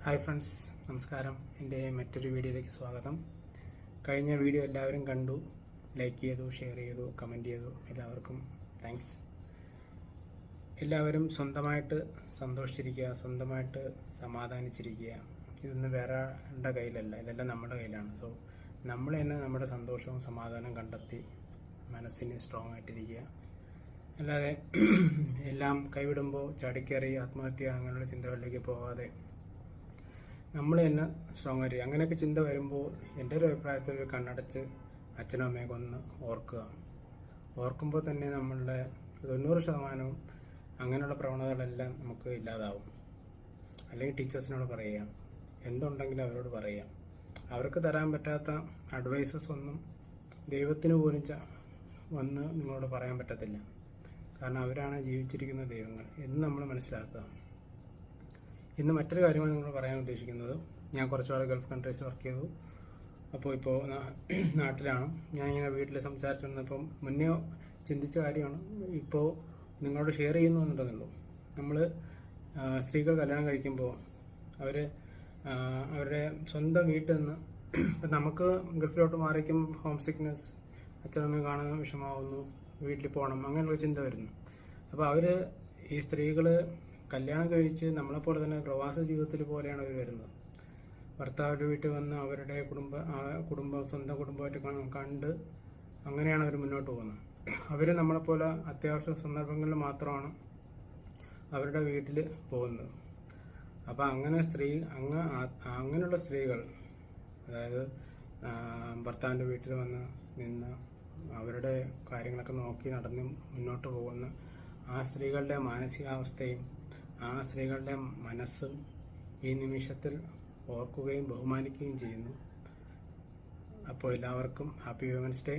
Hi friends, നമസ്കാരം. എൻ്റെ മറ്റൊരു വീഡിയോയിലേക്ക് സ്വാഗതം. കഴിഞ്ഞ വീഡിയോ എല്ലാവരും കണ്ടു, ലൈക്ക് ചെയ്തു, ഷെയർ ചെയ്തു, കമൻറ്റ് ചെയ്തു. എല്ലാവർക്കും താങ്ക്സ്. എല്ലാവരും സ്വന്തമായിട്ട് സന്തോഷിച്ചിരിക്കുക, സ്വന്തമായിട്ട് സമാധാനിച്ചിരിക്കുക. ഇതൊന്നും വേറെ കയ്യിലല്ല, ഇതെല്ലാം നമ്മുടെ കയ്യിലാണ്. സോ നമ്മൾ തന്നെ നമ്മുടെ സന്തോഷവും സമാധാനവും കണ്ടെത്തി മനസ്സിന് സ്ട്രോങ് ആയിട്ടിരിക്കുക. അല്ലാതെ എല്ലാം കൈവിടുമ്പോൾ ചാടിക്കയറി ആത്മഹത്യ അങ്ങനെയുള്ള ചിന്തകളിലേക്ക് പോകാതെ നമ്മൾ തന്നെ സ്ട്രോങ് ആയിരിക്കും. അങ്ങനെയൊക്കെ ചിന്ത വരുമ്പോൾ എൻ്റെ ഒരു അഭിപ്രായത്തിൽ ഒരു കണ്ണടച്ച് അച്ഛനും അമ്മയൊക്കെ ഒന്ന് ഓർക്കുമ്പോൾ തന്നെ നമ്മളുടെ 90% അങ്ങനെയുള്ള പ്രവണതകളെല്ലാം നമുക്ക് ഇല്ലാതാവും. അല്ലെങ്കിൽ ടീച്ചേഴ്സിനോട് പറയുക, എന്തുണ്ടെങ്കിലും അവരോട് പറയുക. അവർക്ക് തരാൻ പറ്റാത്ത അഡ്വൈസസ് ഒന്നും ദൈവത്തിന് പോലും വന്ന് നിങ്ങളോട് പറയാൻ പറ്റത്തില്ല. കാരണം അവരാണ് ജീവിച്ചിരിക്കുന്ന ദൈവങ്ങൾ എന്ന് നമ്മൾ മനസ്സിലാക്കുക. ഇന്ന് മറ്റൊരു കാര്യമാണ് നിങ്ങളോട് പറയാൻ ഉദ്ദേശിക്കുന്നത്. ഞാൻ കുറച്ചുനാൾ ഗൾഫ് കൺട്രീസിൽ വർക്ക് ചെയ്തു. അപ്പോൾ നാട്ടിലാണ്. ഞാൻ ഇങ്ങനെ വീട്ടിൽ സംസാരിച്ചു വന്നപ്പം മുന്നേ ചിന്തിച്ച കാര്യമാണ് ഇപ്പോൾ നിങ്ങളോട് ഷെയർ ചെയ്യുന്നു എന്നുള്ളതുള്ളൂ. നമ്മൾ സ്ത്രീകൾ കല്യാണം കഴിക്കുമ്പോൾ അവരുടെ സ്വന്തം വീട്ടിൽ നിന്ന് ഇപ്പം നമുക്ക് ഗൾഫിലോട്ട് മാറിക്കും ഹോം സിക്നെസ്, അച്ഛനമ്മയും കാണാൻ വിഷമാവുന്നു, വീട്ടിൽ പോകണം, അങ്ങനെയുള്ള ചിന്ത വരുന്നു. അപ്പോൾ ഈ സ്ത്രീകൾ കല്യാണം കഴിച്ച് നമ്മളെപ്പോലെ തന്നെ പ്രവാസ ജീവിതത്തിൽ പോലെയാണ് അവർ വരുന്നത്. ഭർത്താവിൻ്റെ വീട്ടിൽ വന്ന് അവരുടെ കുടുംബം സ്വന്തം കുടുംബമായിട്ട് കണ്ട് അങ്ങനെയാണ് അവർ മുന്നോട്ട് പോകുന്നത്. അവർ നമ്മളെപ്പോലെ അത്യാവശ്യ സന്ദർഭങ്ങളിൽ മാത്രമാണ് അവരുടെ വീട്ടിൽ പോകുന്നത്. അപ്പോൾ അങ്ങനെയുള്ള സ്ത്രീകൾ, അതായത് ഭർത്താവിൻ്റെ വീട്ടിൽ വന്ന് നിന്ന് അവരുടെ കാര്യങ്ങളൊക്കെ നോക്കി നടന്ന് മുന്നോട്ട് പോകുന്ന ആ സ്ത്രീകളുടെ മാനസികാവസ്ഥയും ആ സ്ത്രീകളുടെ മനസ്സും ഈ നിമിഷത്തിൽ ഓർക്കുകയും ബഹുമാനിക്കുകയും ചെയ്യുന്നു. അപ്പോൾ എല്ലാവർക്കും ഹാപ്പി വിമൻസ് ഡേ.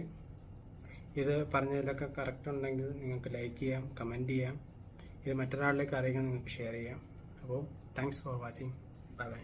ഇത് പറഞ്ഞതിലൊക്കെ കറക്റ്റ് ഉണ്ടെങ്കിൽ നിങ്ങൾക്ക് ലൈക്ക് ചെയ്യാം, കമൻറ്റ് ചെയ്യാം. ഇത് മറ്റൊരാളിലേക്ക് അറിയിക്കാൻ നിങ്ങൾക്ക് ഷെയർ ചെയ്യാം. അപ്പോൾ thanks for watching. Bye bye.